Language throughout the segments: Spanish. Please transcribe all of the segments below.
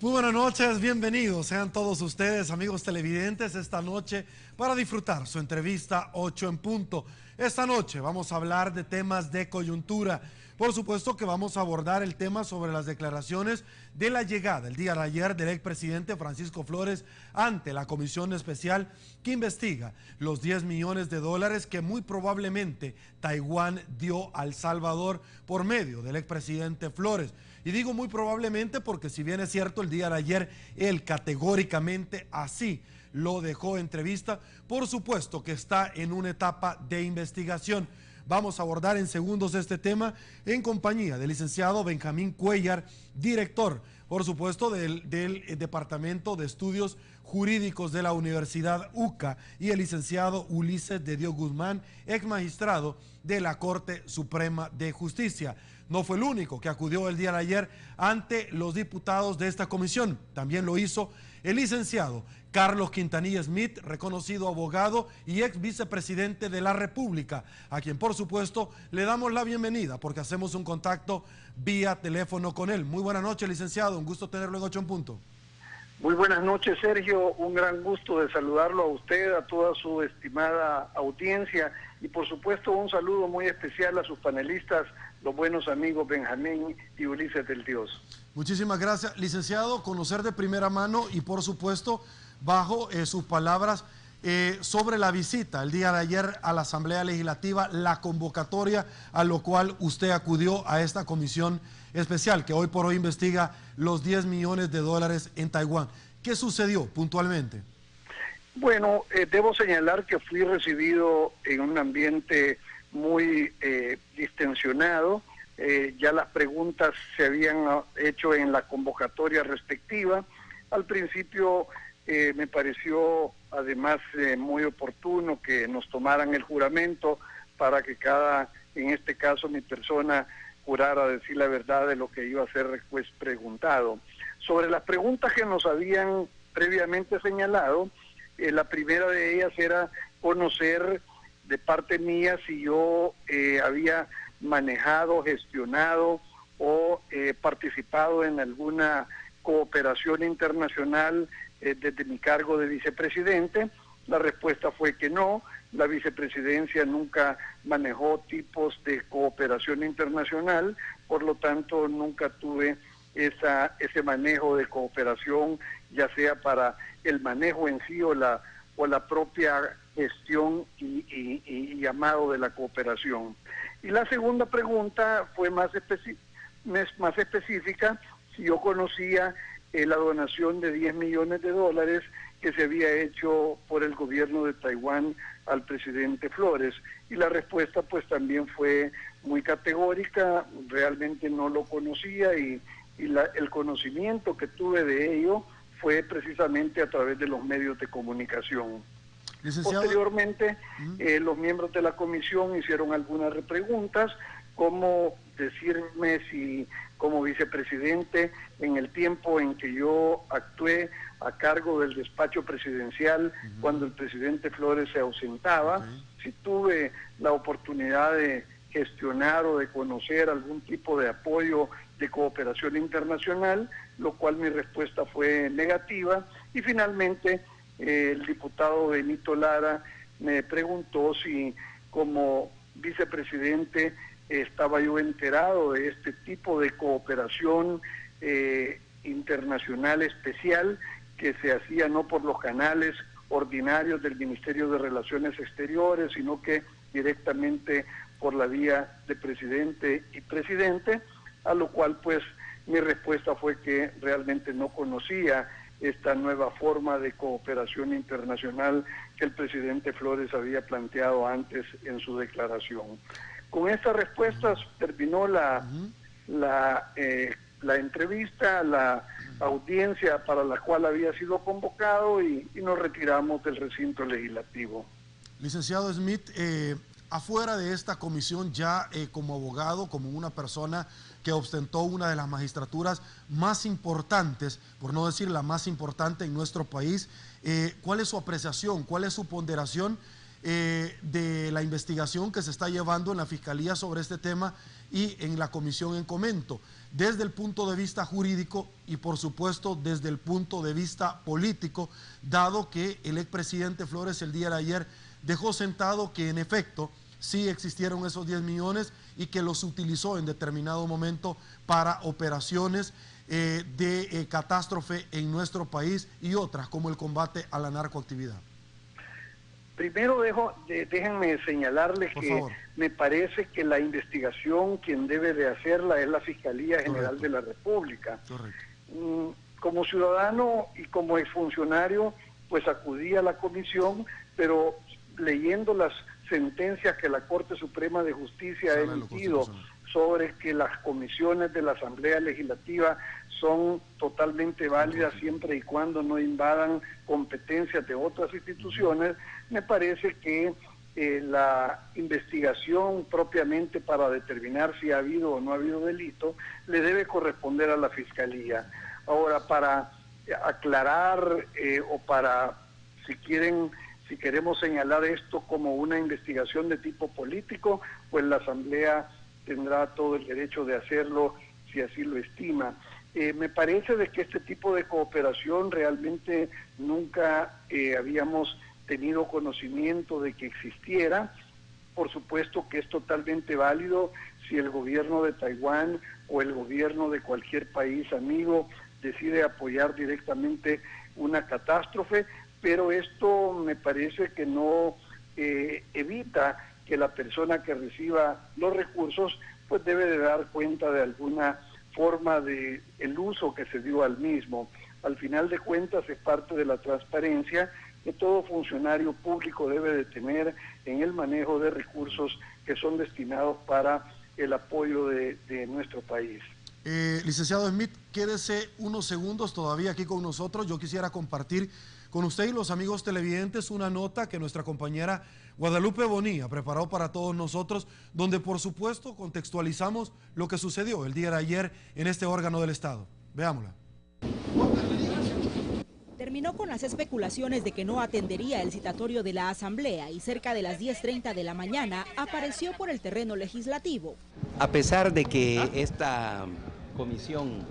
Muy buenas noches, bienvenidos sean todos ustedes, amigos televidentes, esta noche para disfrutar su entrevista 8 en punto. Esta noche vamos a hablar de temas de coyuntura. Por supuesto que vamos a abordar el tema sobre las declaraciones de la llegada el día de ayer del expresidente Francisco Flores ante la comisión especial que investiga los 10 millones de dólares que muy probablemente Taiwán dio a El Salvador por medio del expresidente Flores. Y digo muy probablemente porque si bien es cierto el día de ayer él categóricamente así lo dejó entrevista, por supuesto que está en una etapa de investigación. Vamos a abordar en segundos este tema en compañía del licenciado Benjamín Cuellar, director, por supuesto, del Departamento de Estudios Jurídicos de la Universidad UCA, y el licenciado Ulises de Dios Guzmán, ex magistrado de la Corte Suprema de Justicia. No fue el único que acudió el día de ayer ante los diputados de esta comisión. También lo hizo el licenciado Carlos Quintanilla Smith, reconocido abogado y ex vicepresidente de la República, a quien por supuesto le damos la bienvenida porque hacemos un contacto vía teléfono con él. Muy buenas noches, licenciado, un gusto tenerlo en 8 en punto. Muy buenas noches, Sergio, un gran gusto de saludarlo a usted, a toda su estimada audiencia y por supuesto un saludo muy especial a sus panelistas, los buenos amigos Benjamín y Ulises del Dios. Muchísimas gracias, licenciado, conocer de primera mano y por supuesto bajo sus palabras sobre la visita el día de ayer a la Asamblea Legislativa, la convocatoria a lo cual usted acudió a esta comisión especial que hoy por hoy investiga los 10 millones de dólares en Taiwán. ¿Qué sucedió puntualmente? Bueno, debo señalar que fui recibido en un ambiente muy distensionado. Ya las preguntas se habían hecho en la convocatoria respectiva. Al principio me pareció además muy oportuno que nos tomaran el juramento para que en este caso mi persona, jurara decir la verdad de lo que iba a ser pues preguntado. Sobre las preguntas que nos habían previamente señalado, la primera de ellas era conocer de parte mía si yo había manejado, gestionado o participado en alguna cooperación internacional desde mi cargo de vicepresidente. La respuesta fue que no, la vicepresidencia nunca manejó tipos de cooperación internacional, por lo tanto nunca tuve ese manejo de cooperación, ya sea para el manejo en sí o la propia gestión y llamado de la cooperación. Y la segunda pregunta fue más específica, si yo conocía la donación de 10 millones de dólares que se había hecho por el gobierno de Taiwán al presidente Flores. Y la respuesta pues también fue muy categórica, realmente no lo conocía y el conocimiento que tuve de ello fue precisamente a través de los medios de comunicación. Licenciado. Posteriormente, los miembros de la comisión hicieron algunas repreguntas, como decirme si como vicepresidente, en el tiempo en que yo actué a cargo del despacho presidencial, cuando el presidente Flores se ausentaba, si tuve la oportunidad de gestionar o de conocer algún tipo de apoyo de cooperación internacional, lo cual mi respuesta fue negativa. Y finalmente el diputado Benito Lara me preguntó si como vicepresidente estaba yo enterado de este tipo de cooperación internacional especial que se hacía no por los canales ordinarios del Ministerio de Relaciones Exteriores, sino que directamente por la vía de presidente y presidente, a lo cual pues mi respuesta fue que realmente no conocía esta nueva forma de cooperación internacional que el presidente Flores había planteado antes en su declaración. Con estas respuestas terminó la entrevista, la audiencia para la cual había sido convocado y nos retiramos del recinto legislativo. Licenciado Smith, afuera de esta comisión ya como abogado, como una persona que ostentó una de las magistraturas más importantes, por no decir la más importante en nuestro país, ¿cuál es su apreciación, cuál es su ponderación de la investigación que se está llevando en la Fiscalía sobre este tema y en la comisión en comento, desde el punto de vista jurídico y por supuesto desde el punto de vista político, dado que el expresidente Flores el día de ayer dejó sentado que en efecto sí existieron esos 10 millones y que los utilizó en determinado momento para operaciones de catástrofe en nuestro país y otras como el combate a la narcoactividad. Primero déjenme señalarles que favor, me parece que la investigación quien debe de hacerla es la Fiscalía General de la República. Como ciudadano y como exfuncionario, pues acudí a la comisión, pero leyendo las sentencias que la Corte Suprema de Justicia ha emitido sobre que las comisiones de la Asamblea Legislativa son totalmente válidas siempre y cuando no invadan competencias de otras instituciones, me parece que la investigación propiamente para determinar si ha habido o no ha habido delito le debe corresponder a la Fiscalía. Ahora, para aclarar o para, si queremos señalar esto como una investigación de tipo político, pues la Asamblea tendrá todo el derecho de hacerlo si así lo estima. Me parece de que este tipo de cooperación realmente nunca habíamos tenido conocimiento de que existiera. Por supuesto que es totalmente válido si el gobierno de Taiwán o el gobierno de cualquier país amigo decide apoyar directamente una catástrofe, pero esto me parece que no evita que la persona que reciba los recursos pues debe de dar cuenta de alguna forma de el uso que se dio al mismo. Al final de cuentas es parte de la transparencia que todo funcionario público debe de tener en el manejo de recursos que son destinados para el apoyo de nuestro país. Licenciado Smith, quédese unos segundos todavía aquí con nosotros. Yo quisiera compartir con usted y los amigos televidentes una nota que nuestra compañera Guadalupe Bonilla preparó para todos nosotros, donde por supuesto contextualizamos lo que sucedió el día de ayer en este órgano del Estado. Veámosla. Terminó con las especulaciones de que no atendería el citatorio de la Asamblea y cerca de las 10:30 de la mañana apareció por el terreno legislativo. A pesar de que esta comisión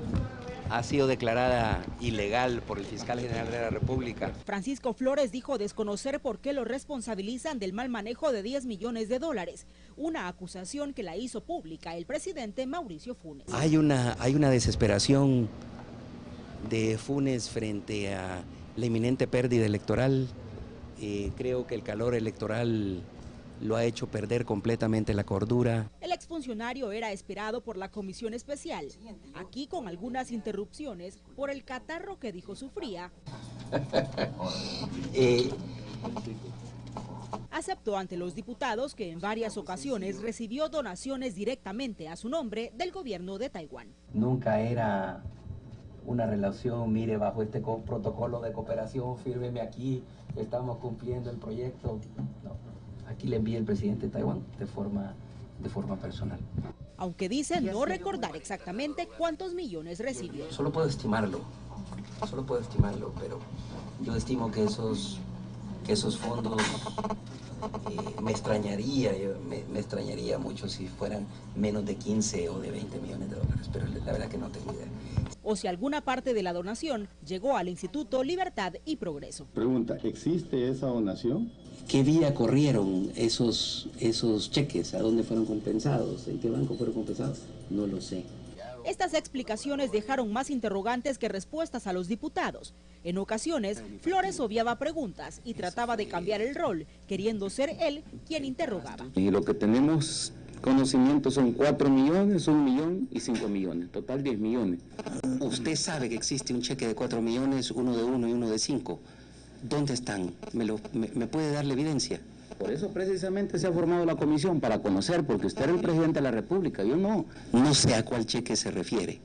ha sido declarada ilegal por el fiscal general de la República, Francisco Flores dijo desconocer por qué lo responsabilizan del mal manejo de 10 millones de dólares, una acusación que la hizo pública el presidente Mauricio Funes. Hay una desesperación de Funes frente a la inminente pérdida electoral. Creo que el calor electoral lo ha hecho perder completamente la cordura. El exfuncionario era esperado por la comisión especial, aquí con algunas interrupciones por el catarro que dijo sufría. Aceptó ante los diputados que en varias ocasiones recibió donaciones directamente a su nombre del gobierno de Taiwán. Nunca era una relación, mire, bajo este protocolo de cooperación, fírmeme aquí, estamos cumpliendo el proyecto. No, aquí le envía el presidente de Taiwán de forma personal. Aunque dice no recordar exactamente cuántos millones recibió. Solo puedo estimarlo, pero yo estimo que esos fondos me extrañaría mucho si fueran menos de 15 o de 20 millones de dólares, pero la verdad que no tengo idea. O si alguna parte de la donación llegó al Instituto Libertad y Progreso. Pregunta, ¿existe esa donación? ¿Qué vía corrieron esos cheques? ¿A dónde fueron compensados? ¿En qué banco fueron compensados? No lo sé. Estas explicaciones dejaron más interrogantes que respuestas a los diputados. En ocasiones, Flores obviaba preguntas y trataba de cambiar el rol, queriendo ser él quien interrogaba. Y lo que tenemos conocimiento son 4 millones, 1 millón y 5 millones, total 10 millones. Usted sabe que existe un cheque de 4 millones, uno de 1 y uno de 5. ¿Dónde están? ¿Me puede dar la evidencia? Por eso precisamente se ha formado la comisión, para conocer, porque usted era el presidente de la República, yo no. No sé a cuál cheque se refiere.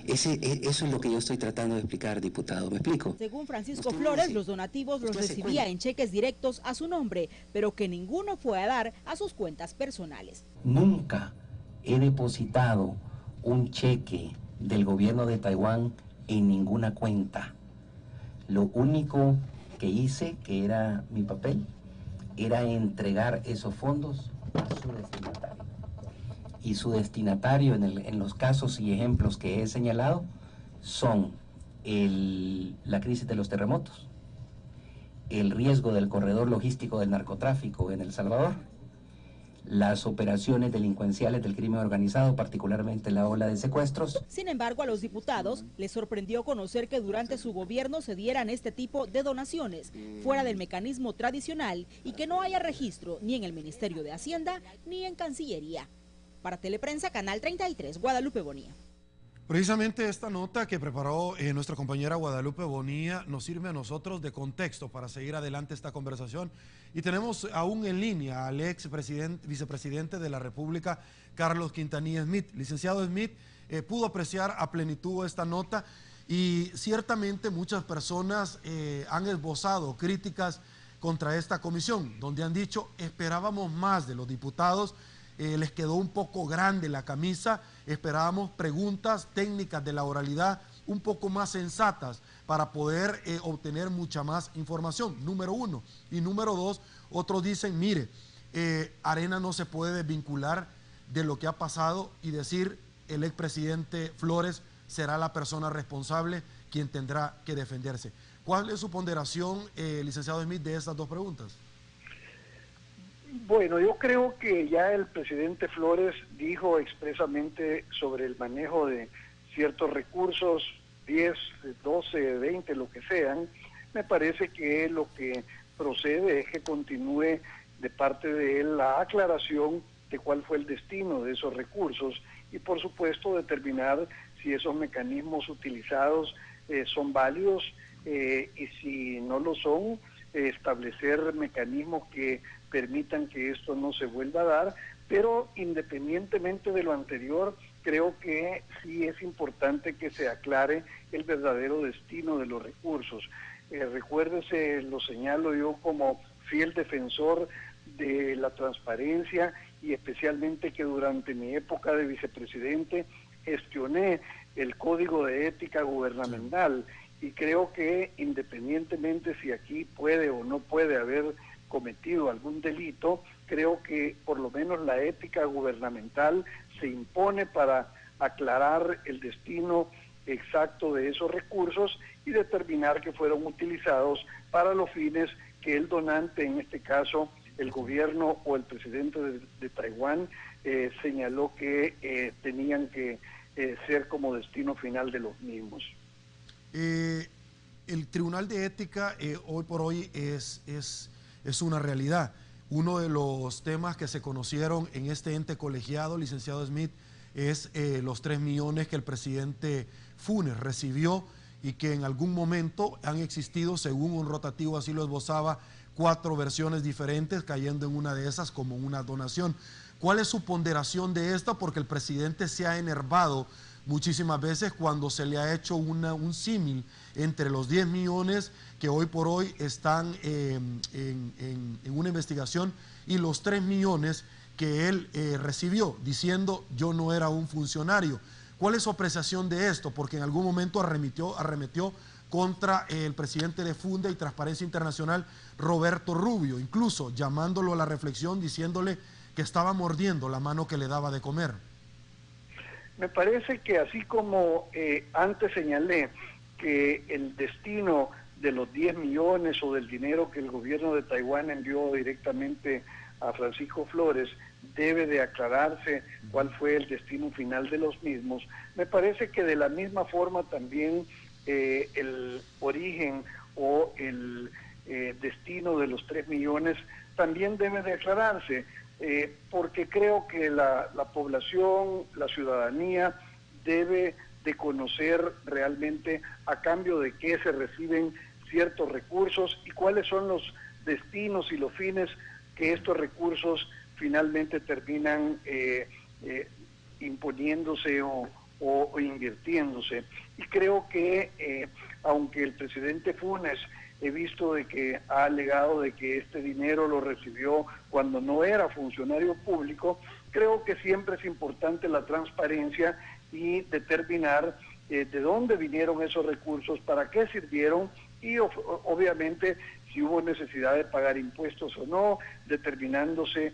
Eso es lo que yo estoy tratando de explicar, diputado, ¿me explico? Según Francisco Flores, los donativos los recibía en cheques directos a su nombre, pero que ninguno fue a dar a sus cuentas personales. Nunca he depositado un cheque del gobierno de Taiwán en ninguna cuenta. Lo único que hice, que era mi papel, era entregar esos fondos a su destinatario. Y su destinatario en los casos y ejemplos que he señalado son la crisis de los terremotos, el riesgo del corredor logístico del narcotráfico en El Salvador, las operaciones delincuenciales del crimen organizado, particularmente la ola de secuestros. Sin embargo, a los diputados les sorprendió conocer que durante su gobierno se dieran este tipo de donaciones fuera del mecanismo tradicional y que no haya registro ni en el Ministerio de Hacienda ni en Cancillería. Para Teleprensa, Canal 33, Guadalupe Bonilla. Precisamente esta nota que preparó nuestra compañera Guadalupe Bonilla nos sirve a nosotros de contexto para seguir adelante esta conversación. Y tenemos aún en línea al vicepresidente de la República, Carlos Quintanilla Smith. Licenciado Smith, pudo apreciar a plenitud esta nota y ciertamente muchas personas han esbozado críticas contra esta comisión, donde han dicho esperábamos más de los diputados. Les quedó un poco grande la camisa, esperábamos preguntas técnicas de la oralidad un poco más sensatas para poder obtener mucha más información, número uno. Y número dos, otros dicen, mire, Arena no se puede desvincular de lo que ha pasado y decir el expresidente Flores será la persona responsable quien tendrá que defenderse. ¿Cuál es su ponderación, licenciado Smith, de estas dos preguntas? Bueno, yo creo que ya el presidente Flores dijo expresamente sobre el manejo de ciertos recursos, 10, 12, 20, lo que sean. Me parece que lo que procede es que continúe de parte de él la aclaración de cuál fue el destino de esos recursos y por supuesto determinar si esos mecanismos utilizados son válidos y si no lo son, establecer mecanismos que permitan que esto no se vuelva a dar, pero independientemente de lo anterior, creo que sí es importante que se aclare el verdadero destino de los recursos. Recuérdese, lo señalo yo como fiel defensor de la transparencia y especialmente que durante mi época de vicepresidente gestioné el Código de Ética Gubernamental y creo que independientemente si aquí puede o no puede haber cometido algún delito, creo que por lo menos la ética gubernamental se impone para aclarar el destino exacto de esos recursos y determinar que fueron utilizados para los fines que el donante, en este caso el gobierno o el presidente de Taiwán, señaló que tenían que ser como destino final de los mismos. El Tribunal de Ética hoy por hoy es una realidad. Uno de los temas que se conocieron en este ente colegiado, licenciado Smith, es los 3 millones que el presidente Funes recibió y que en algún momento han existido, según un rotativo así lo esbozaba, 4 versiones diferentes, cayendo en una de esas como una donación. ¿Cuál es su ponderación de esta? Porque el presidente se ha enervado muchísimas veces cuando se le ha hecho un símil entre los 10 millones que hoy por hoy están en una investigación y los 3 millones que él recibió, diciendo yo no era un funcionario. ¿Cuál es su apreciación de esto? Porque en algún momento arremetió contra el presidente de Funde y Transparencia Internacional, Roberto Rubio, incluso llamándolo a la reflexión, diciéndole que estaba mordiendo la mano que le daba de comer. Me parece que así como antes señalé que el destino de los 10 millones o del dinero que el gobierno de Taiwán envió directamente a Francisco Flores debe de aclararse cuál fue el destino final de los mismos, me parece que de la misma forma también el origen o el destino de los 3 millones también debe de aclararse. Porque creo que la población, la ciudadanía debe de conocer realmente a cambio de qué se reciben ciertos recursos y cuáles son los destinos y los fines que estos recursos finalmente terminan imponiéndose o invirtiéndose. Y creo que aunque el presidente Funes he visto de que ha alegado de que este dinero lo recibió cuando no era funcionario público, creo que siempre es importante la transparencia y determinar de dónde vinieron esos recursos, para qué sirvieron y obviamente si hubo necesidad de pagar impuestos o no, determinándose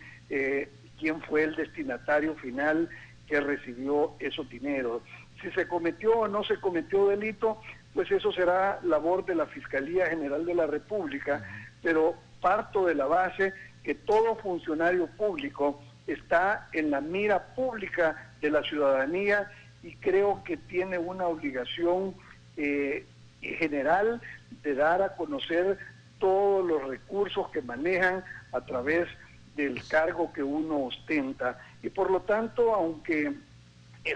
quién fue el destinatario final que recibió esos dineros. Si se cometió o no se cometió delito, pues eso será labor de la Fiscalía General de la República, pero parto de la base que todo funcionario público está en la mira pública de la ciudadanía y creo que tiene una obligación general de dar a conocer todos los recursos que manejan a través del cargo que uno ostenta. Y por lo tanto, aunque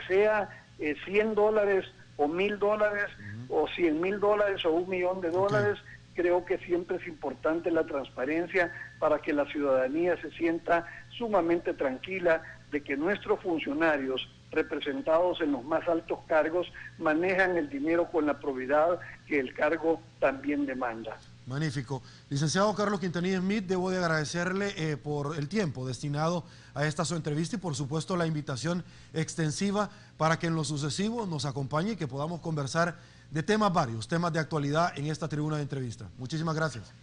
sea $100 o $1,000 o $100,000 o $1,000,000, creo que siempre es importante la transparencia para que la ciudadanía se sienta sumamente tranquila de que nuestros funcionarios representados en los más altos cargos manejan el dinero con la probidad que el cargo también demanda. Magnífico. Licenciado Carlos Quintanilla Smith, debo de agradecerle por el tiempo destinado a esta su entrevista y por supuesto la invitación extensiva para que en lo sucesivo nos acompañe y que podamos conversar de temas varios, temas de actualidad en esta tribuna de entrevista. Muchísimas gracias.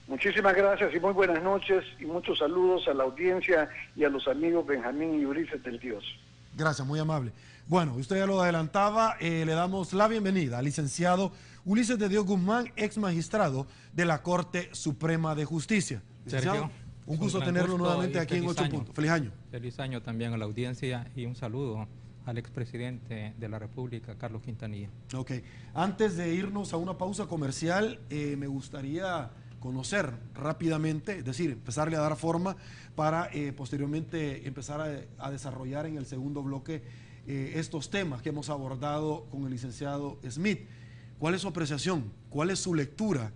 Muchísimas gracias y muy buenas noches y muchos saludos a la audiencia y a los amigos Benjamín y Ulises del Dios. Gracias, muy amable. Bueno, usted ya lo adelantaba, le damos la bienvenida al licenciado Ulises de Dios Guzmán, ex magistrado de la Corte Suprema de Justicia. Sergio, un gusto tenerlo nuevamente aquí en 8 Puntos. Feliz año. Feliz año también a la audiencia y un saludo al expresidente de la República, Carlos Quintanilla. Ok, antes de irnos a una pausa comercial, me gustaría conocer rápidamente, es decir, empezarle a dar forma para posteriormente empezar a desarrollar en el segundo bloque estos temas que hemos abordado con el licenciado Smith. ¿Cuál es su apreciación? ¿Cuál es su lectura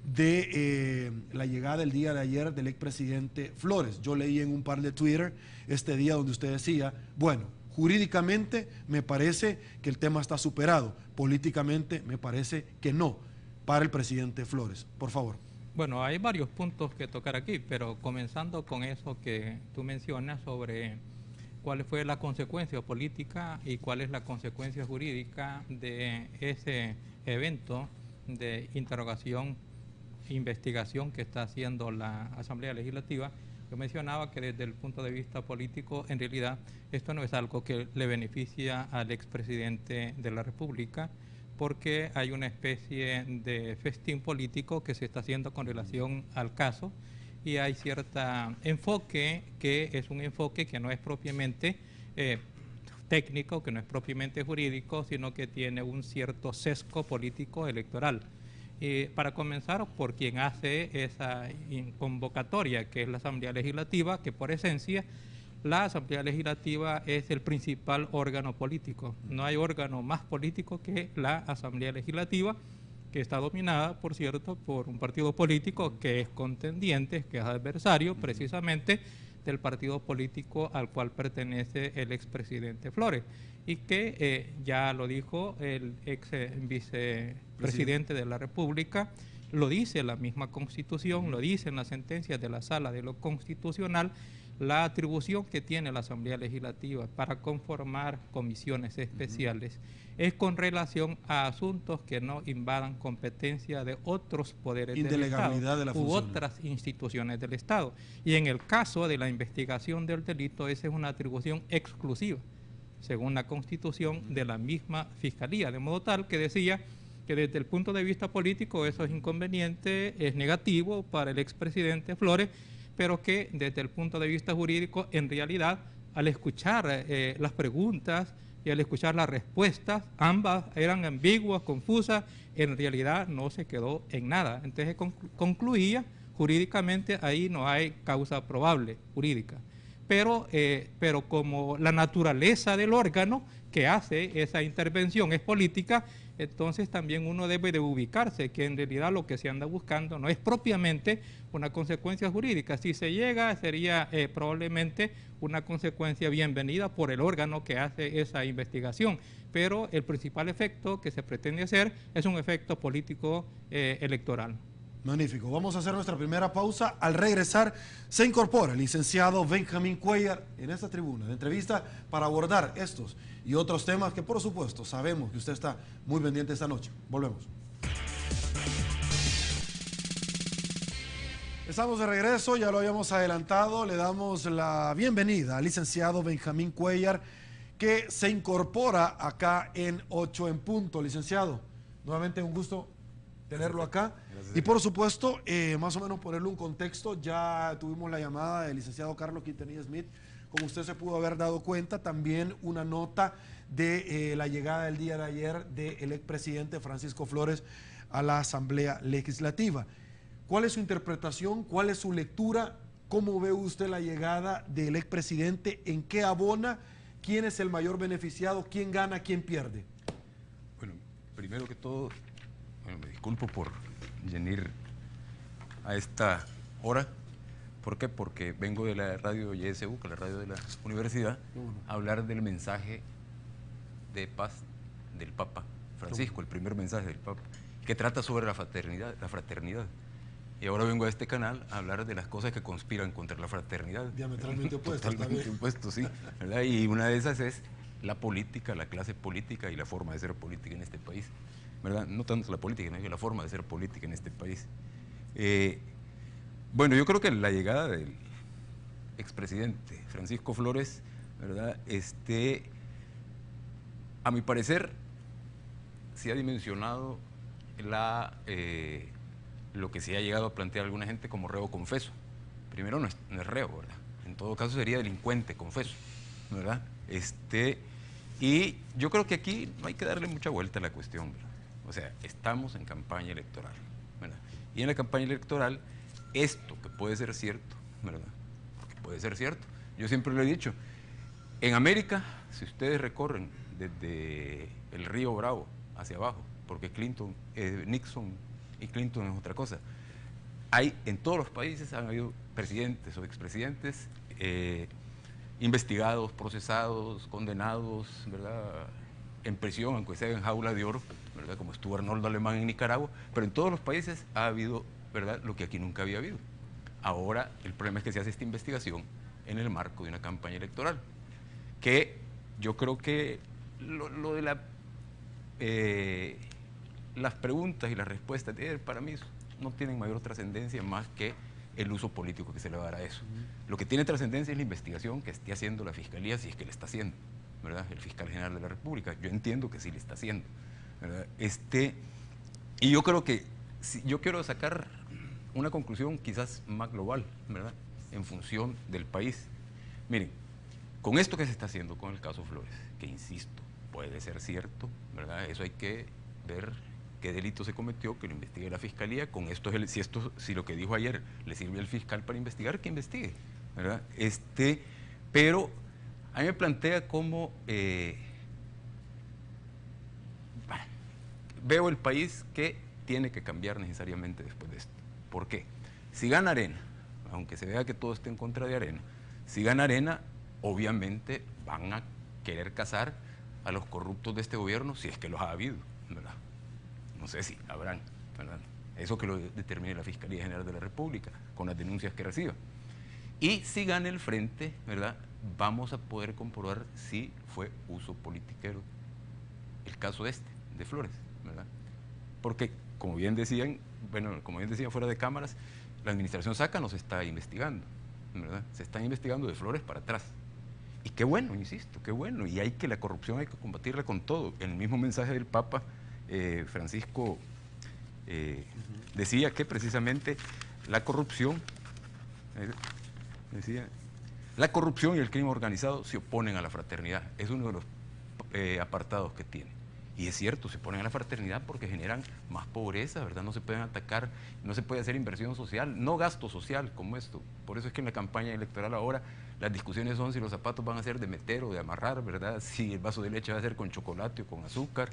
de la llegada el día de ayer del expresidente Flores? Yo leí en un par de Twitter este día donde usted decía, bueno, jurídicamente me parece que el tema está superado, políticamente me parece que no, para el presidente Flores. Por favor. Bueno, hay varios puntos que tocar aquí, pero comenzando con eso que tú mencionas sobre cuál fue la consecuencia política y cuál es la consecuencia jurídica de ese evento de interrogación e investigación que está haciendo la Asamblea Legislativa. Yo mencionaba que desde el punto de vista político, en realidad, esto no es algo que le beneficia al expresidente de la República, porque hay una especie de festín político que se está haciendo con relación al caso y hay cierto enfoque que es un enfoque que no es propiamente técnico, que no es propiamente jurídico, sino que tiene un cierto sesgo político electoral. Para comenzar, por quien hace esa convocatoria, que es la Asamblea Legislativa, que por esencia la Asamblea Legislativa es el principal órgano político. No hay órgano más político que la Asamblea Legislativa, que está dominada, por cierto, por un partido político que es contendiente, que es adversario precisamente del partido político al cual pertenece el expresidente Flores, y que ya lo dijo el ex vicepresidente de la República, lo dice la misma Constitución, lo dice en las sentencias de la Sala de lo Constitucional, la atribución que tiene la Asamblea Legislativa para conformar comisiones especiales es con relación a asuntos que no invadan competencia de otros poderes del Estado u otras instituciones del Estado. Y en el caso de la investigación del delito, esa es una atribución exclusiva, según la Constitución, de la misma Fiscalía, de modo tal que decía que desde el punto de vista político eso es inconveniente, es negativo para el expresidente Flores, pero que desde el punto de vista jurídico, en realidad, al escuchar las preguntas y al escuchar las respuestas, ambas eran ambiguas, confusas, en realidad no se quedó en nada. Entonces concluía, jurídicamente ahí no hay causa probable jurídica. Pero como la naturaleza del órgano que hace esa intervención es política, entonces también uno debe de ubicarse que en realidad lo que se anda buscando no es propiamente una consecuencia jurídica. Si se llega, sería probablemente una consecuencia bienvenida por el órgano que hace esa investigación, pero el principal efecto que se pretende hacer es un efecto político electoral. Magnífico. Vamos a hacer nuestra primera pausa. Al regresar se incorpora el licenciado Benjamín Cuellar en esta tribuna de entrevista para abordar estos y otros temas que por supuesto sabemos que usted está muy pendiente esta noche. Volvemos. Estamos de regreso, ya lo habíamos adelantado, le damos la bienvenida al licenciado Benjamín Cuellar, que se incorpora acá en 8 en punto. Licenciado, nuevamente un gusto tenerlo acá. Gracias. Y por supuesto, más o menos ponerle un contexto, ya tuvimos la llamada del licenciado Carlos Quintanilla Smith, como usted se pudo haber dado cuenta, también una nota de la llegada del día de ayer del expresidente Francisco Flores a la Asamblea Legislativa. ¿Cuál es su interpretación? ¿Cuál es su lectura? ¿Cómo ve usted la llegada del expresidente? ¿En qué abona? ¿Quién es el mayor beneficiado? ¿Quién gana? ¿Quién pierde? Bueno, primero que todo, me disculpo por venir a esta hora. ¿Por qué? Porque vengo de la radio YSU, que es la radio de la universidad, a hablar del mensaje de paz del Papa Francisco, el primer mensaje del Papa, que trata sobre la fraternidad. Y ahora vengo a este canal a hablar de las cosas que conspiran contra la fraternidad. Diametralmente opuestas. Totalmente opuestos, sí, ¿verdad? Y una de esas es la política, la clase política y la forma de ser política en este país, ¿verdad? No tanto la política, sino la forma de ser política en este país. Bueno, yo creo que la llegada del expresidente Francisco Flores, ¿verdad? A mi parecer, se ha dimensionado lo que se ha llegado a plantear alguna gente como reo confeso. Primero no es reo, ¿verdad? En todo caso sería delincuente confeso, ¿verdad? Y yo creo que aquí no hay que darle mucha vuelta a la cuestión, ¿verdad? O sea, estamos en campaña electoral, ¿verdad? Y en la campaña electoral, esto que puede ser cierto, ¿verdad? Que puede ser cierto. Yo siempre lo he dicho, en América, si ustedes recorren desde el río Bravo hacia abajo, porque Nixon y Clinton es otra cosa. En todos los países han habido presidentes o expresidentes investigados, procesados, condenados, ¿verdad? En prisión, aunque sea en jaula de oro, ¿verdad? Como estuvo Arnoldo Alemán en Nicaragua, pero en todos los países ha habido, ¿verdad?, lo que aquí nunca había habido. Ahora el problema es que se hace esta investigación en el marco de una campaña electoral, que yo creo que lo de las preguntas y las respuestas para mí no tienen mayor trascendencia más que el uso político que se le va a dar a eso. Lo que tiene trascendencia es la investigación que esté haciendo la Fiscalía, si es que le está haciendo, ¿verdad? El Fiscal General de la República. Yo entiendo que sí le está haciendo, ¿verdad? Y yo creo que yo quiero sacar una conclusión quizás más global, ¿verdad? En función del país. Miren, con esto que se está haciendo con el caso Flores, que insisto, puede ser cierto, ¿verdad? Eso hay que ver qué delito se cometió, que lo investigue la Fiscalía. Con esto, si lo que dijo ayer le sirve al fiscal para investigar, que investigue, ¿verdad? Pero a mí me plantea cómo veo el país que tiene que cambiar necesariamente después de esto. ¿Por qué? Si gana Arena, aunque se vea que todo esté en contra de Arena, si gana Arena, obviamente van a querer cazar a los corruptos de este gobierno, si es que los ha habido, ¿verdad? No sé si habrán, ¿verdad? Eso que lo determine la Fiscalía General de la República, con las denuncias que reciba. Y si gana el frente, ¿verdad?, vamos a poder comprobar si fue uso politiquero el caso de Flores, ¿verdad? Porque, como bien decían fuera de cámaras, la administración Saca nos está investigando, ¿verdad? Se están investigando de Flores para atrás. Y qué bueno, insisto, qué bueno. Y la corrupción hay que combatirla con todo. En el mismo mensaje del Papa, Francisco decía que precisamente la corrupción y el crimen organizado se oponen a la fraternidad. Es uno de los apartados que tiene. Y es cierto, se oponen a la fraternidad porque generan más pobreza, ¿verdad? No se pueden atacar, no se puede hacer inversión social, no gasto social como esto. Por eso es que en la campaña electoral ahora las discusiones son si los zapatos van a ser de meter o de amarrar, ¿verdad? Si el vaso de leche va a ser con chocolate o con azúcar,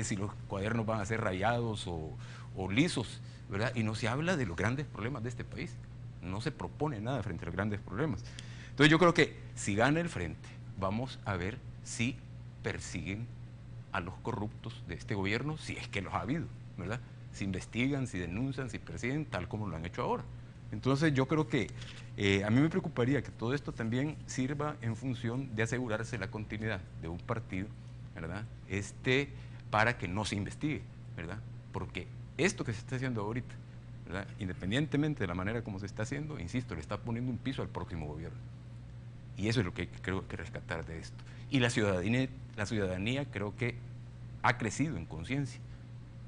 si los cuadernos van a ser rayados o lisos, ¿verdad? Y no se habla de los grandes problemas de este país. No se propone nada frente a los grandes problemas. Entonces yo creo que si gana el frente, vamos a ver si persiguen a los corruptos de este gobierno, si es que los ha habido, ¿verdad? Si investigan, si denuncian, si persiguen, tal como lo han hecho ahora. Entonces yo creo que a mí me preocuparía que todo esto también sirva en función de asegurarse la continuidad de un partido, ¿verdad? Para que no se investigue, ¿verdad? Porque esto que se está haciendo ahorita ¿verdad? Independientemente de la manera como se está haciendo, insisto, le está poniendo un piso al próximo gobierno. Y eso es lo que creo que rescatar de esto. Y la ciudadanía creo que ha crecido en conciencia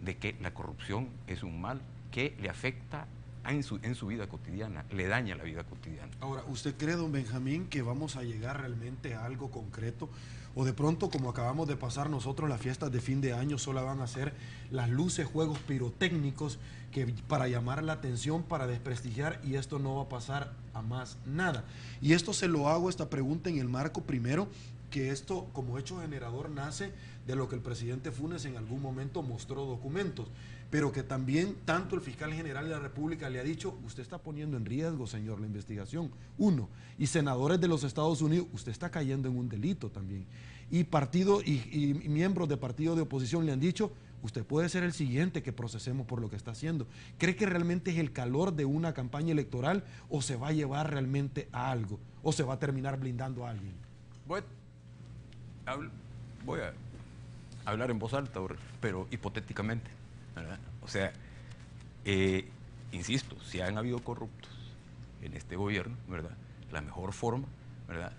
de que la corrupción es un mal que le afecta en su vida cotidiana, le daña la vida cotidiana. Ahora, ¿usted cree, don Benjamín, que vamos a llegar realmente a algo concreto? O de pronto, como acabamos de pasar nosotros, las fiestas de fin de año solo van a ser las luces, juegos pirotécnicos que para llamar la atención, para desprestigiar, y esto no va a pasar a más nada. Y esto se lo hago, esta pregunta, en el marco primero, que esto como hecho generador nace de lo que el presidente Funes en algún momento mostró documentos, pero que también tanto el fiscal general de la República le ha dicho: usted está poniendo en riesgo, señor, la investigación, uno, y senadores de los Estados Unidos, usted está cayendo en un delito también, y miembros de partidos de oposición le han dicho: usted puede ser el siguiente que procesemos por lo que está haciendo. ¿Cree que realmente es el calor de una campaña electoral o se va a llevar realmente a algo, o se va a terminar blindando a alguien? Voy a hablar en voz alta, pero hipotéticamente, ¿verdad? O sea, insisto, si han habido corruptos en este gobierno, ¿verdad? La mejor forma, ¿verdad?,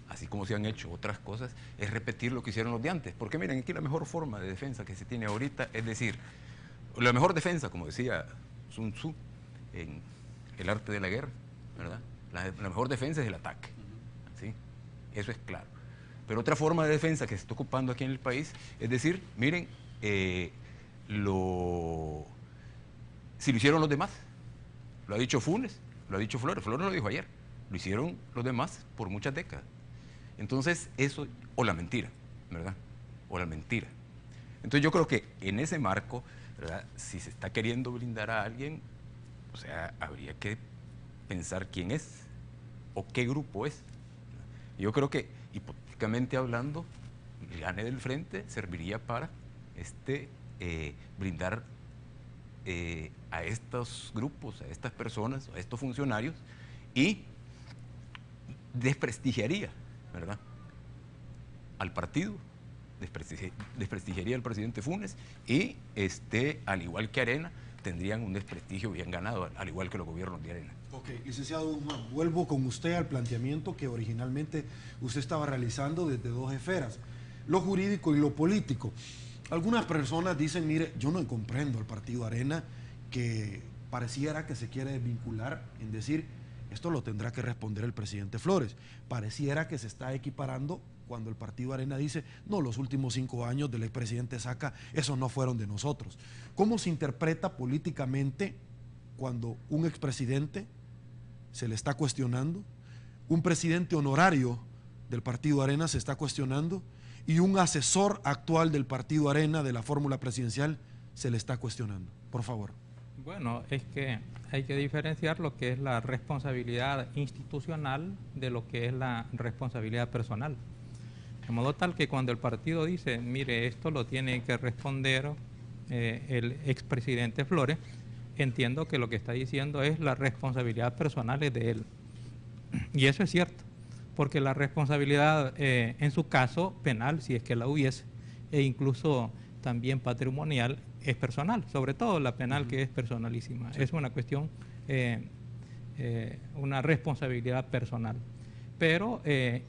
así como se han hecho otras cosas, es repetir lo que hicieron los de antes. Porque miren, aquí la mejor forma de defensa que se tiene ahorita, es decir, la mejor defensa, como decía Sun Tzu en El arte de la guerra, ¿verdad? La mejor defensa es el ataque, ¿sí? Eso es claro. Pero otra forma de defensa que se está ocupando aquí en el país es decir, miren, si lo hicieron los demás, lo ha dicho Funes, lo ha dicho Flores lo dijo ayer, lo hicieron los demás por muchas décadas. Entonces eso, o la mentira, ¿verdad? O la mentira. Entonces yo creo que en ese marco, ¿verdad?, si se está queriendo blindar a alguien, o sea, habría que pensar quién es o qué grupo es. Yo creo que, hipotéticamente hablando, el gane del frente serviría para brindar a estos grupos, a estas personas, a estos funcionarios, y desprestigiaría, ¿verdad?, al partido, desprestigiaría al presidente Funes, y al igual que Arena, tendrían un desprestigio bien ganado, al igual que los gobiernos de Arena. Ok, licenciado Guzmán, vuelvo con usted al planteamiento que originalmente usted estaba realizando desde dos esferas, lo jurídico y lo político. Algunas personas dicen: mire, yo no comprendo al partido Arena, que pareciera que se quiere desvincular en decir: esto lo tendrá que responder el presidente Flores. Pareciera que se está equiparando cuando el partido Arena dice: no, los últimos 5 años del expresidente Saca, esos no fueron de nosotros. ¿Cómo se interpreta políticamente cuando un expresidente se le está cuestionando, un presidente honorario del partido Arena se está cuestionando, y un asesor actual del partido Arena de la fórmula presidencial se le está cuestionando? Por favor. Bueno, es que hay que diferenciar lo que es la responsabilidad institucional de lo que es la responsabilidad personal. De modo tal que cuando el partido dice: mire, esto lo tiene que responder el expresidente Flores, entiendo que lo que está diciendo es la responsabilidad personal es de él. Y eso es cierto, porque la responsabilidad, en su caso penal, si es que la hubiese, e incluso también patrimonial, es personal, sobre todo la penal, que es personalísima. Sí. Es una cuestión, una responsabilidad personal. Pero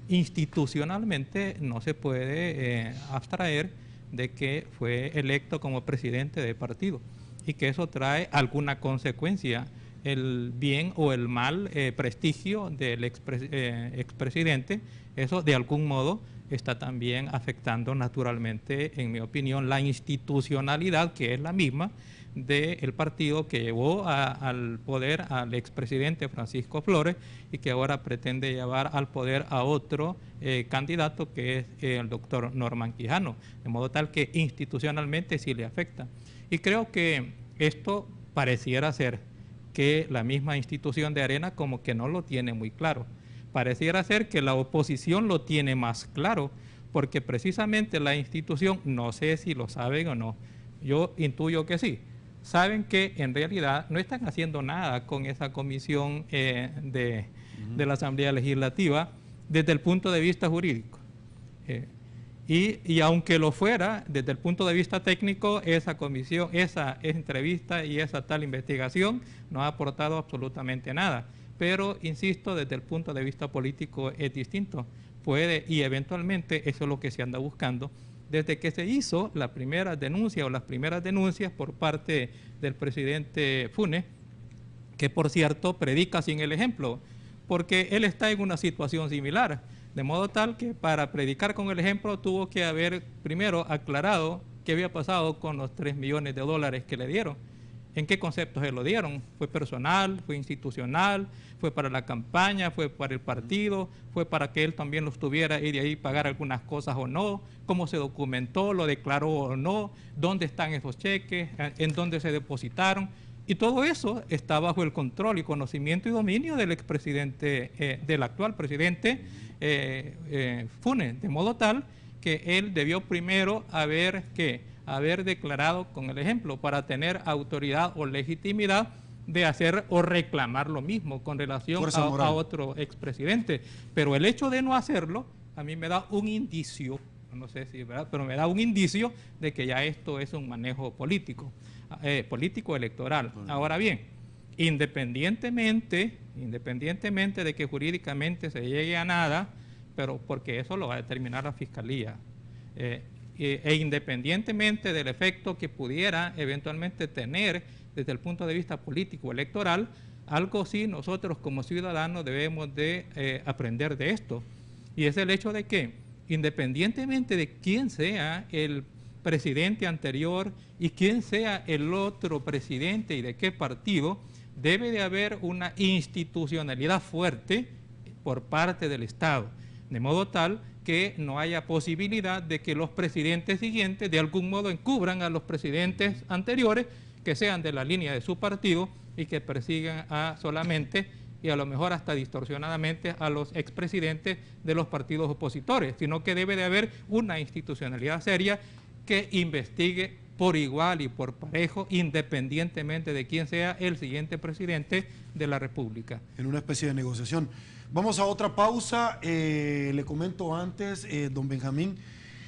institucionalmente no se puede abstraer de que fue electo como presidente de partido y que eso trae alguna consecuencia, el bien o el mal prestigio del expresidente. Eso de algún modo está también afectando naturalmente, en mi opinión, la institucionalidad, que es la misma del partido que llevó al poder al expresidente Francisco Flores y que ahora pretende llevar al poder a otro candidato, que es el doctor Norman Quijano, de modo tal que institucionalmente sí le afecta. Y creo que esto pareciera ser que la misma institución de Arena como que no lo tiene muy claro. Pareciera ser que la oposición lo tiene más claro, porque precisamente la institución, no sé si lo saben o no, yo intuyo que sí, saben que en realidad no están haciendo nada con esa comisión de la Asamblea Legislativa desde el punto de vista jurídico. Y aunque lo fuera, desde el punto de vista técnico, esa comisión, esa entrevista y esa tal investigación no ha aportado absolutamente nada. Pero, insisto, desde el punto de vista político es distinto. Puede, y eventualmente eso es lo que se anda buscando. Desde que se hizo la primera denuncia o las primeras denuncias por parte del presidente Funes, que por cierto predica sin el ejemplo, porque él está en una situación similar. De modo tal que para predicar con el ejemplo tuvo que haber primero aclarado qué había pasado con los 3 millones de dólares que le dieron. ¿En qué conceptos se lo dieron? ¿Fue personal? ¿Fue institucional? ¿Fue para la campaña? ¿Fue para el partido? ¿Fue para que él también los tuviera y de ahí pagar algunas cosas o no? ¿Cómo se documentó? ¿Lo declaró o no? ¿Dónde están esos cheques? ¿En dónde se depositaron? Y todo eso está bajo el control y conocimiento y dominio del expresidente, del actual presidente Funes, de modo tal que él debió primero haber declarado con el ejemplo para tener autoridad o legitimidad de hacer o reclamar lo mismo con relación a otro expresidente. Pero el hecho de no hacerlo a mí me da un indicio, no sé si es verdad, pero me da un indicio de que ya esto es un manejo político electoral. Ahora bien, independientemente de que jurídicamente se llegue a nada, pero porque eso lo va a determinar la Fiscalía, e independientemente del efecto que pudiera eventualmente tener desde el punto de vista político electoral, algo sí nosotros como ciudadanos debemos de aprender de esto, y es el hecho de que independientemente de quién sea el presidente anterior y quién sea el otro presidente y de qué partido, debe de haber una institucionalidad fuerte por parte del Estado, de modo tal que no haya posibilidad de que los presidentes siguientes de algún modo encubran a los presidentes anteriores que sean de la línea de su partido y que persigan solamente y a lo mejor hasta distorsionadamente a los expresidentes de los partidos opositores, sino que debe de haber una institucionalidad seria que investigue por igual y por parejo, independientemente de quién sea el siguiente presidente de la República. En una especie de negociación. Vamos a otra pausa. Le comento antes, don Benjamín,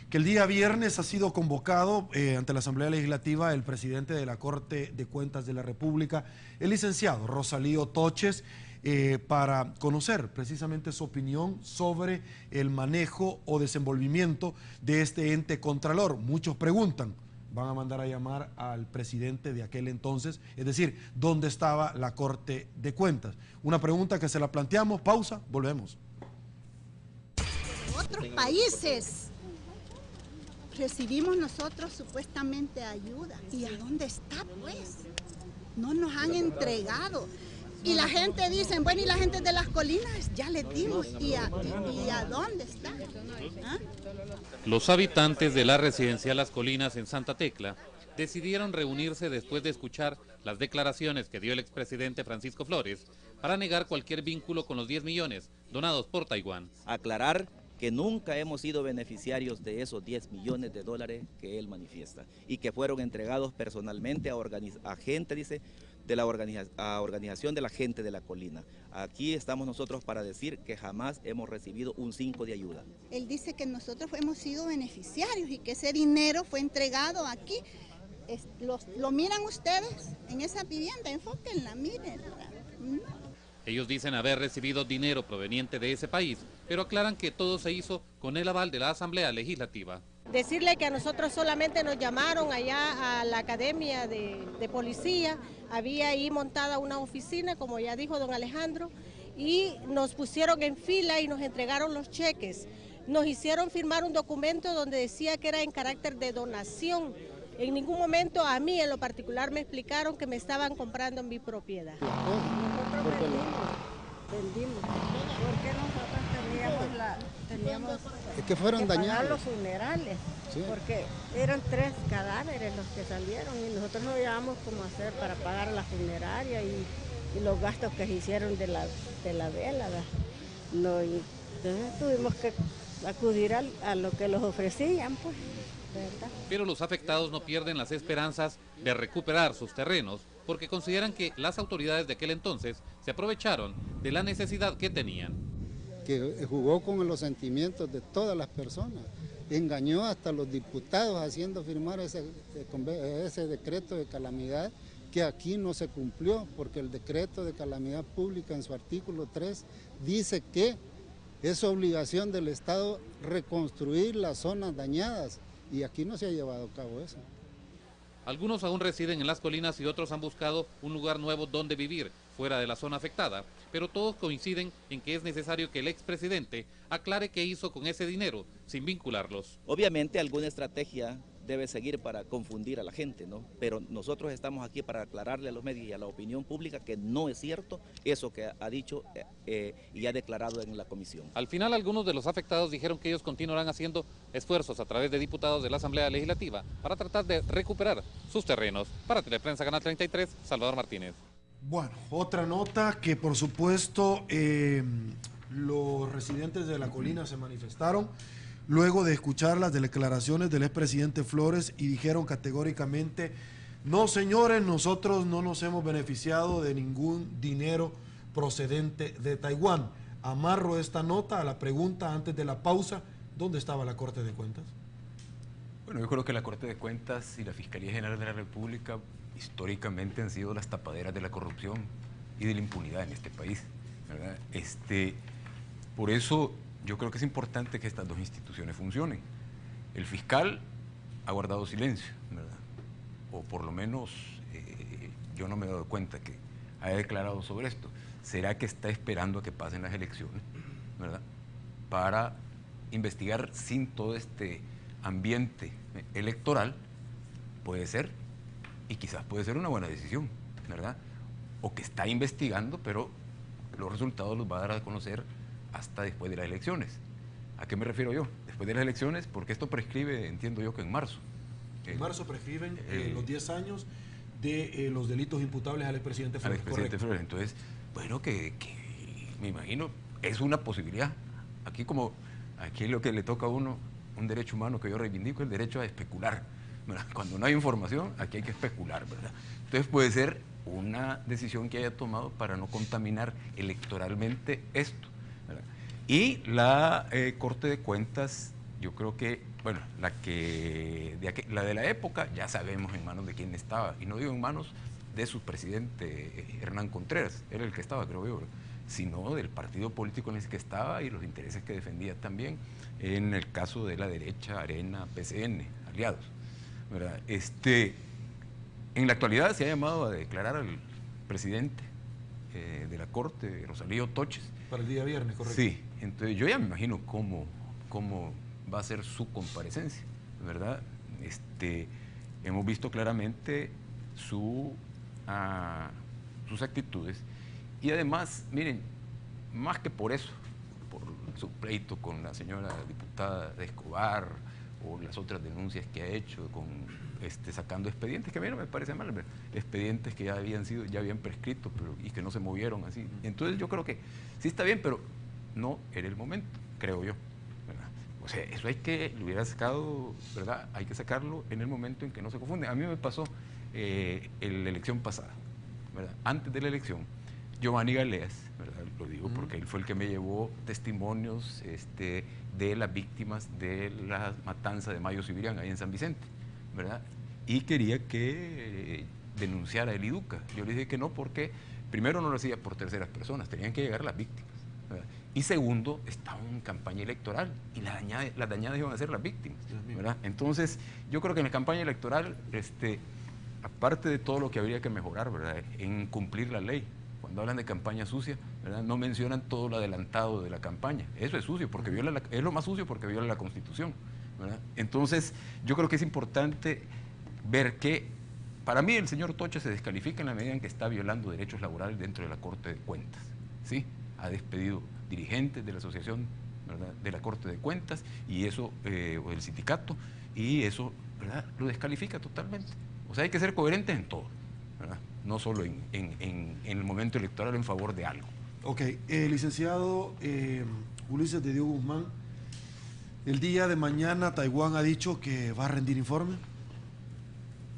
que el día viernes ha sido convocado ante la Asamblea Legislativa el presidente de la Corte de Cuentas de la República, el licenciado Rosalío Toches, para conocer precisamente su opinión sobre el manejo o desenvolvimiento de este ente contralor. Muchos preguntan, van a mandar a llamar al presidente de aquel entonces, es decir, ¿dónde estaba la Corte de Cuentas? Una pregunta que se la planteamos, pausa, volvemos. Otros países recibimos nosotros supuestamente ayuda. ¿Y a dónde está, pues? No nos han entregado. Y la gente dice, bueno, y la gente de las colinas ya les dimos, ¿y a dónde está? ¿Ah? Los habitantes de la residencia Las Colinas en Santa Tecla decidieron reunirse después de escuchar las declaraciones que dio el expresidente Francisco Flores para negar cualquier vínculo con los 10 millones donados por Taiwán. Aclarar que nunca hemos sido beneficiarios de esos 10 millones de dólares que él manifiesta y que fueron entregados personalmente a gente, dice, de la organización de la gente de la colina. Aquí estamos nosotros para decir que jamás hemos recibido un 5 de ayuda. Él dice que nosotros hemos sido beneficiarios y que ese dinero fue entregado aquí. ¿Lo miran ustedes en esa vivienda? Enfóquenla, mírenla. Ellos dicen haber recibido dinero proveniente de ese país, pero aclaran que todo se hizo con el aval de la Asamblea Legislativa. Decirle que a nosotros solamente nos llamaron allá a la Academia de Policía, había ahí montada una oficina, como ya dijo don Alejandro, y nos pusieron en fila y nos entregaron los cheques. Nos hicieron firmar un documento donde decía que era en carácter de donación. En ningún momento a mí en lo particular me explicaron que me estaban comprando en mi propiedad. Nosotros vendimos, porque nosotros teníamos es que fueron dañados. Pagar los funerales, sí. Porque eran 3 cadáveres los que salieron y nosotros no sabíamos cómo hacer para pagar la funeraria y los gastos que se hicieron de la vela. No, y entonces tuvimos que acudir a lo que los ofrecían, pues. ¿Verdad? Pero los afectados no pierden las esperanzas de recuperar sus terrenos porque consideran que las autoridades de aquel entonces se aprovecharon de la necesidad que tenían. que jugó con los sentimientos de todas las personas, engañó hasta los diputados haciendo firmar ese decreto de calamidad que aquí no se cumplió, porque el decreto de calamidad pública en su artículo 3 dice que es obligación del Estado reconstruir las zonas dañadas y aquí no se ha llevado a cabo eso. Algunos aún residen en las colinas y otros han buscado un lugar nuevo donde vivir, fuera de la zona afectada, pero todos coinciden en que es necesario que el expresidente aclare qué hizo con ese dinero, sin vincularlos. Obviamente alguna estrategia debe seguir para confundir a la gente, ¿no? Pero nosotros estamos aquí para aclararle a los medios y a la opinión pública que no es cierto eso que ha dicho y ha declarado en la comisión. Al final, algunos de los afectados dijeron que ellos continuarán haciendo esfuerzos a través de diputados de la Asamblea Legislativa para tratar de recuperar sus terrenos. Para Teleprensa Canal 33, Salvador Martínez. Bueno, otra nota que por supuesto los residentes de la colina se manifestaron luego de escuchar las declaraciones del expresidente Flores y dijeron categóricamente: no señores, nosotros no nos hemos beneficiado de ningún dinero procedente de Taiwán. Amarro esta nota a la pregunta antes de la pausa: ¿dónde estaba la Corte de Cuentas? Bueno, yo creo que la Corte de Cuentas y la Fiscalía General de la República históricamente han sido las tapaderas de la corrupción y de la impunidad en este país, ¿verdad? Por eso yo creo que es importante que estas dos instituciones funcionen. El fiscal ha guardado silencio, ¿verdad? O por lo menos yo no me he dado cuenta que haya declarado sobre esto. ¿Será que está esperando a que pasen las elecciones, ¿verdad?, para investigar sin todo este ambiente electoral? Puede ser, y quizás puede ser una buena decisión, ¿verdad? O que está investigando, pero los resultados los va a dar a conocer hasta después de las elecciones. ¿A qué me refiero yo? Después de las elecciones, porque esto prescribe, entiendo yo, que en marzo. En marzo prescriben los 10 años de los delitos imputables al expresidente Flores. Al expresidente Flores. Entonces, bueno, que me imagino, es una posibilidad. Aquí lo que le toca a uno, un derecho humano que yo reivindico, el derecho a especular, ¿verdad? Cuando no hay información, aquí hay que especular, ¿verdad? Entonces puede ser una decisión que haya tomado para no contaminar electoralmente esto, ¿verdad? Y la Corte de Cuentas, yo creo que, bueno, la de la época, ya sabemos en manos de quién estaba, y no digo en manos de su presidente Hernán Contreras, era el que estaba, creo yo, sino del partido político en el que estaba y los intereses que defendía también, en el caso de la derecha, Arena, PCN, aliados, ¿verdad? En la actualidad se ha llamado a declarar al presidente de la Corte, Rosalío Toches. Para el día viernes, correcto. Sí, entonces yo ya me imagino cómo va a ser su comparecencia, ¿verdad? Hemos visto claramente sus actitudes y además, miren, más que por eso, por su pleito con la señora diputada de Escobar o las otras denuncias que ha hecho sacando expedientes, que a mí no me parece mal, ¿verdad? Expedientes que ya habían prescrito y que no se movieron así. Entonces yo creo que sí está bien, pero no era el momento, creo yo, ¿verdad? O sea, eso lo hubiera sacado, ¿verdad? Hay que sacarlo en el momento en que no se confunde. A mí me pasó en la elección pasada, ¿verdad? Antes de la elección, Giovanni Galeas, ¿verdad? Lo digo porque él fue el que me llevó testimonios de las víctimas de la matanza de Mayo Sibirián ahí en San Vicente, ¿verdad? Y quería que denunciara el IDUCA. Yo le dije que no, porque primero no lo hacía por terceras personas, tenían que llegar las víctimas, ¿verdad? Y segundo, estaba en campaña electoral y las dañadas iban a ser las víctimas, ¿verdad? Entonces, yo creo que en la campaña electoral, aparte de todo lo que habría que mejorar, ¿verdad?, en cumplir la ley, cuando hablan de campaña sucia, ¿verdad?, no mencionan todo lo adelantado de la campaña. Eso es sucio, porque es lo más sucio porque viola la Constitución, ¿verdad? Entonces, yo creo que es importante ver que, para mí, el señor Toche se descalifica en la medida en que está violando derechos laborales dentro de la Corte de Cuentas, ¿sí? Ha despedido dirigentes de la asociación, ¿verdad?, de la Corte de Cuentas, y eso, o del sindicato, y eso, ¿verdad?, lo descalifica totalmente. O sea, hay que ser coherentes en todo, ¿verdad?, no solo en el momento electoral en favor de algo. Ok, licenciado Ulises de Dios Guzmán, el día de mañana Taiwán ha dicho que va a rendir informe.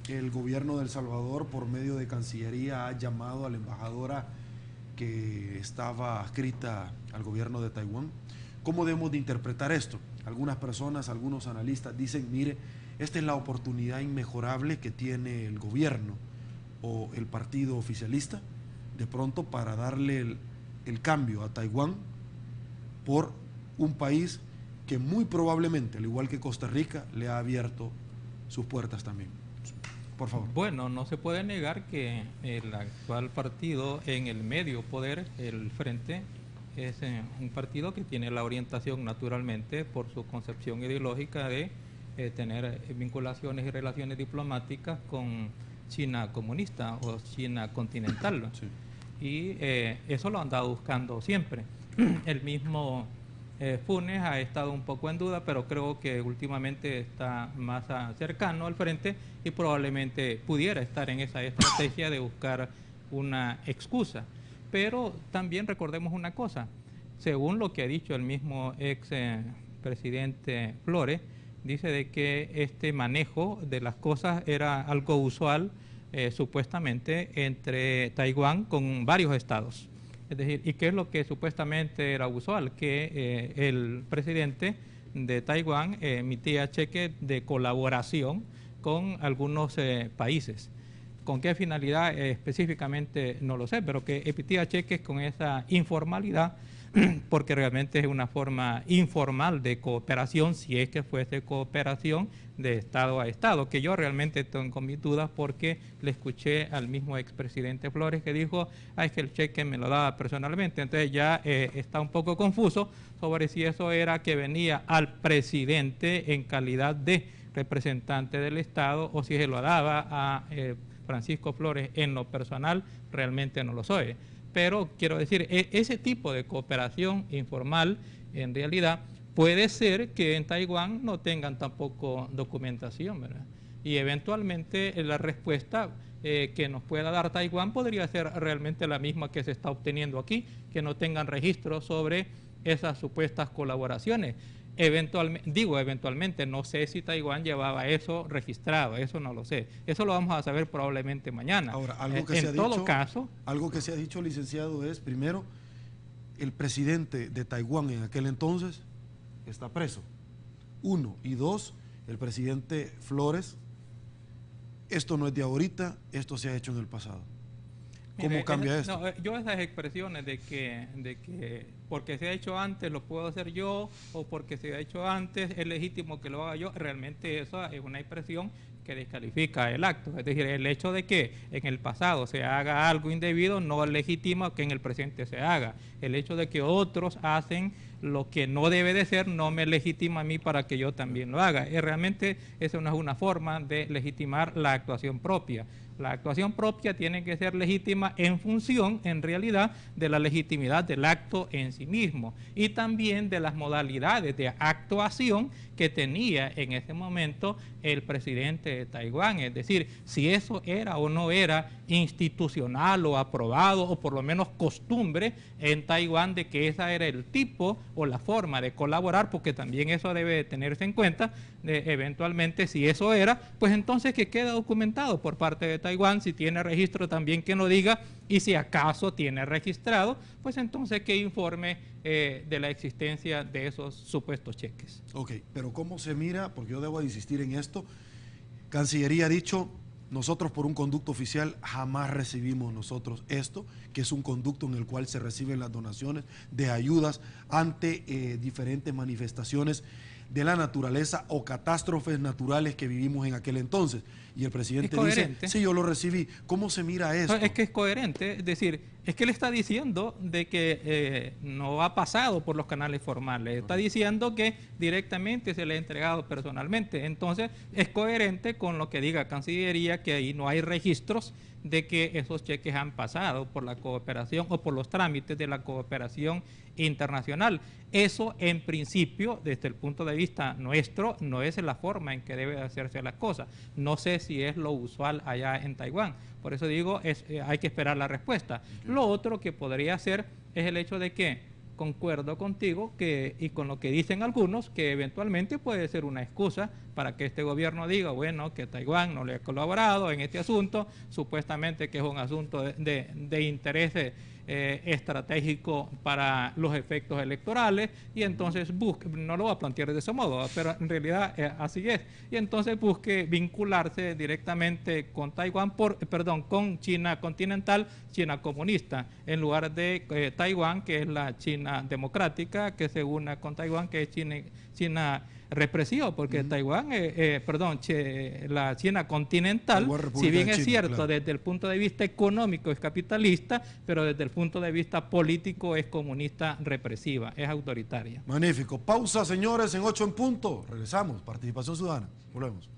El gobierno de El Salvador, por medio de Cancillería, ha llamado a la embajadora que estaba adscrita al gobierno de Taiwán. ¿Cómo debemos de interpretar esto? Algunas personas, algunos analistas dicen, mire, esta es la oportunidad inmejorable que tiene el gobierno o el partido oficialista de pronto para darle el cambio a Taiwán por un país que muy probablemente, al igual que Costa Rica, le ha abierto sus puertas también. Por favor. Bueno, no se puede negar que el actual partido en el medio poder, el Frente, es un partido que tiene la orientación naturalmente por su concepción ideológica de tener vinculaciones y relaciones diplomáticas con China comunista o China continental. Sí. Y eso lo han andado buscando siempre. El mismo Funes ha estado un poco en duda, pero creo que últimamente está más cercano al frente y probablemente pudiera estar en esa estrategia de buscar una excusa. Pero también recordemos una cosa, según lo que ha dicho el mismo ex presidente Flores, dice de que este manejo de las cosas era algo usual supuestamente entre Taiwán con varios estados. Es decir, ¿y qué es lo que supuestamente era usual? Que el presidente de Taiwán emitía cheques de colaboración con algunos países. ¿Con qué finalidad específicamente? No lo sé, pero que emitía cheques con esa informalidad, porque realmente es una forma informal de cooperación, si es que fuese cooperación de Estado a Estado, que yo realmente tengo mis dudas porque le escuché al mismo expresidente Flores que dijo, es que el cheque me lo daba personalmente, entonces ya está un poco confuso sobre si eso era que venía al presidente en calidad de representante del Estado o si se lo daba a Francisco Flores en lo personal, realmente no lo soy. Pero quiero decir, ese tipo de cooperación informal, en realidad, puede ser que en Taiwán no tengan tampoco documentación, ¿verdad? Y eventualmente la respuesta que nos pueda dar Taiwán podría ser realmente la misma que se está obteniendo aquí, que no tengan registro sobre esas supuestas colaboraciones. Eventualmente, no sé si Taiwán llevaba eso registrado, eso no lo sé. Eso lo vamos a saber probablemente mañana. Ahora, algo que algo que se ha dicho, licenciado, es, primero, el presidente de Taiwán en aquel entonces está preso. 1, y 2, el presidente Flores, esto no es de ahorita, esto se ha hecho en el pasado. ¿Cómo Mire, cambia esto? No, yo esas expresiones de que porque se ha hecho antes lo puedo hacer yo o porque se ha hecho antes es legítimo que lo haga yo, realmente eso es una expresión que descalifica el acto. Es decir, el hecho de que en el pasado se haga algo indebido no es legítimo que en el presente se haga. El hecho de que otros hacen lo que no debe de ser no me legitima a mí para que yo también lo haga. Y realmente esa no es una forma de legitimar la actuación propia. La actuación propia tiene que ser legítima en función, en realidad, de la legitimidad del acto en sí mismo y también de las modalidades de actuación que tenía en ese momento el presidente de Taiwán. Es decir, si eso era o no era institucional o aprobado o por lo menos costumbre en Taiwán de que esa era el tipo o la forma de colaborar, porque también eso debe tenerse en cuenta, eventualmente si eso era, pues entonces que queda documentado por parte de Taiwán, si tiene registro también que lo diga y si acaso tiene registrado, pues entonces que informe de la existencia de esos supuestos cheques. Ok, pero ¿cómo se mira? Porque yo debo insistir en esto. Cancillería ha dicho, nosotros por un conducto oficial jamás recibimos nosotros esto, que es un conducto en el cual se reciben las donaciones de ayudas ante diferentes manifestaciones de la naturaleza o catástrofes naturales que vivimos en aquel entonces. Y el presidente dice, sí, yo lo recibí. ¿Cómo se mira esto? Es que es coherente, es decir, es que él está diciendo de que no ha pasado por los canales formales, está diciendo que directamente se le ha entregado personalmente. Entonces, es coherente con lo que diga Cancillería, que ahí no hay registros de que esos cheques han pasado por la cooperación o por los trámites de la cooperación internacional. Eso, en principio, desde el punto de vista nuestro, no es la forma en que debe hacerse las cosas. No sé si es lo usual allá en Taiwán. Por eso digo, hay que esperar la respuesta. Lo otro que podría ser es el hecho de que, concuerdo contigo y con lo que dicen algunos, que eventualmente puede ser una excusa para que este gobierno diga, bueno, que Taiwán no le ha colaborado en este asunto, supuestamente que es un asunto de interés estratégico para los efectos electorales, y entonces busque, no lo voy a plantear de ese modo, pero en realidad así es, y entonces busque vincularse directamente con Taiwán, con China continental, China comunista, en lugar de Taiwán, que es la China democrática, que se una con Taiwán, que es China represivo, porque Taiwán, la China continental, si bien es cierto, desde el punto de vista económico es capitalista, pero desde el punto de vista político es comunista represiva, es autoritaria. Magnífico. Pausa, señores, en 8 en punto. Regresamos. Participación Ciudadana. Volvemos.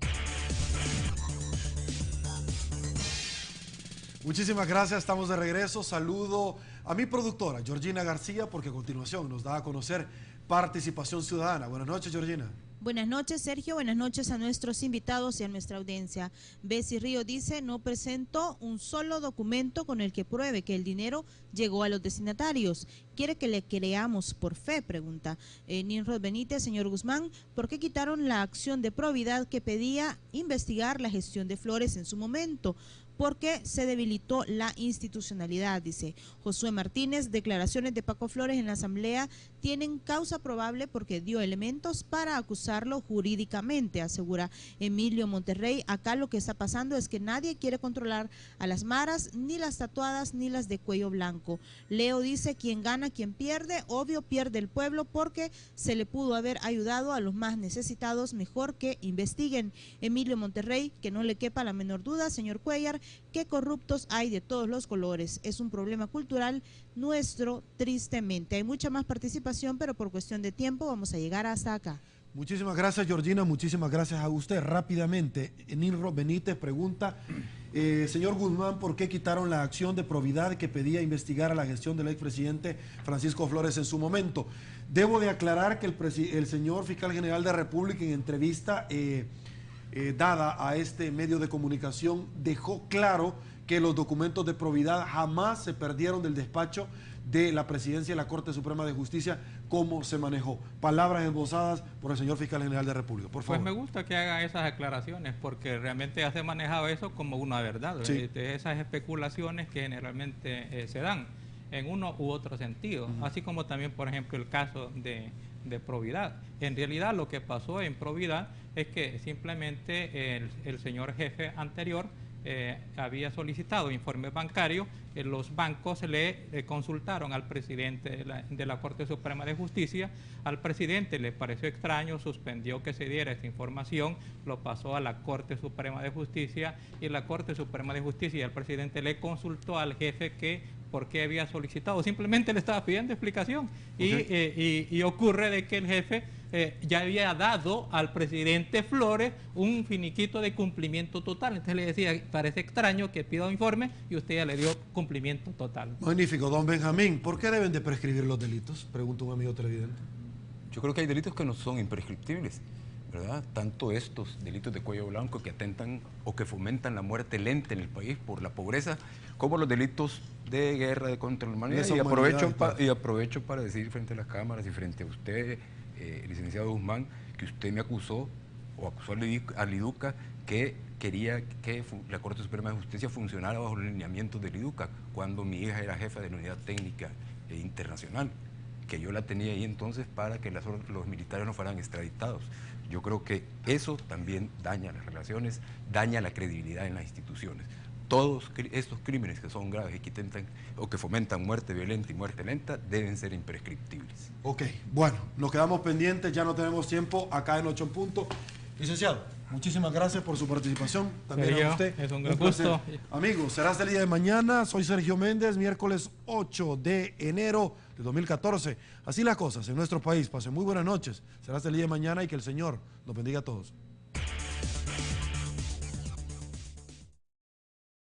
Muchísimas gracias, estamos de regreso. Saludo a mi productora, Georgina García, porque a continuación nos da a conocer Participación Ciudadana. Buenas noches, Georgina. Buenas noches, Sergio. Buenas noches a nuestros invitados y a nuestra audiencia. Bessie Río dice, no presentó un solo documento con el que pruebe que el dinero llegó a los destinatarios. ¿Quiere que le creamos por fe? Pregunta. Ninrod Benítez, señor Guzmán, ¿por qué quitaron la acción de probidad que pedía investigar la gestión de Flores en su momento? Porque se debilitó la institucionalidad, dice Josué Martínez. Declaraciones de Paco Flores en la asamblea tienen causa probable porque dio elementos para acusarlo jurídicamente, asegura Emilio Monterrey. Acá lo que está pasando es que nadie quiere controlar a las maras, ni las tatuadas, ni las de cuello blanco. Leo dice, quien gana, quien pierde, obvio pierde el pueblo porque se le pudo haber ayudado a los más necesitados, mejor que investiguen. Emilio Monterrey, que no le quepa la menor duda, señor Cuellar, que corruptos hay de todos los colores. Es un problema cultural nuestro, tristemente. Hay mucha más participación, pero por cuestión de tiempo vamos a llegar hasta acá. Muchísimas gracias, Georgina. Muchísimas gracias a usted. Rápidamente, Ninrod Benítez pregunta, señor Guzmán, ¿por qué quitaron la acción de probidad que pedía investigar a la gestión del expresidente Francisco Flores en su momento? Debo de aclarar que el señor fiscal general de la República, en entrevista dada a este medio de comunicación, dejó claro que los documentos de probidad jamás se perdieron del despacho de la presidencia de la Corte Suprema de Justicia, cómo se manejó. Palabras esbozadas por el señor fiscal general de la República, por favor. Pues me gusta que haga esas aclaraciones, porque realmente ya se manejaba eso como una verdad, sí. De esas especulaciones que generalmente se dan en uno u otro sentido, así como también, por ejemplo, el caso de probidad. En realidad lo que pasó en probidad es que simplemente el señor jefe anterior había solicitado informes bancarios, los bancos le consultaron al presidente de la Corte Suprema de Justicia, al presidente le pareció extraño, suspendió que se diera esta información, lo pasó a la Corte Suprema de Justicia y la Corte Suprema de Justicia y el presidente le consultó al jefe que por qué había solicitado, simplemente le estaba pidiendo explicación. Okay. Y ocurre de que el jefe ya había dado al presidente Flores un finiquito de cumplimiento total, entonces le decía, parece extraño que pida un informe y usted ya le dio cumplimiento total. Magnífico. Don Benjamín, ¿por qué deben de prescribir los delitos? Pregunta un amigo televidente. Yo creo que hay delitos que no son imprescriptibles, ¿verdad? Tanto estos delitos de cuello blanco que atentan o que fomentan la muerte lenta en el país por la pobreza, como los delitos de guerra, de contra la humanidad. Y aprovecho para decir frente a las cámaras y frente a usted, licenciado Guzmán, que usted me acusó o acusó al IDUCA que quería que la Corte Suprema de Justicia funcionara bajo los lineamientos del IDUCA, cuando mi hija era jefa de la Unidad Técnica Internacional, que yo la tenía ahí entonces para que los militares no fueran extraditados. Yo creo que eso también daña las relaciones, daña la credibilidad en las instituciones. Todos estos crímenes que son graves y que intentan o que fomentan muerte violenta y muerte lenta deben ser imprescriptibles. Ok, bueno, nos quedamos pendientes, ya no tenemos tiempo acá en 8 en punto. Licenciado, muchísimas gracias por su participación. También Sergio, a usted. Es un gran gusto. Amigos, será hasta el día de mañana. Soy Sergio Méndez, miércoles 8 de enero de 2014. Así las cosas en nuestro país. Pasen muy buenas noches. Será hasta el día de mañana y que el Señor nos bendiga a todos.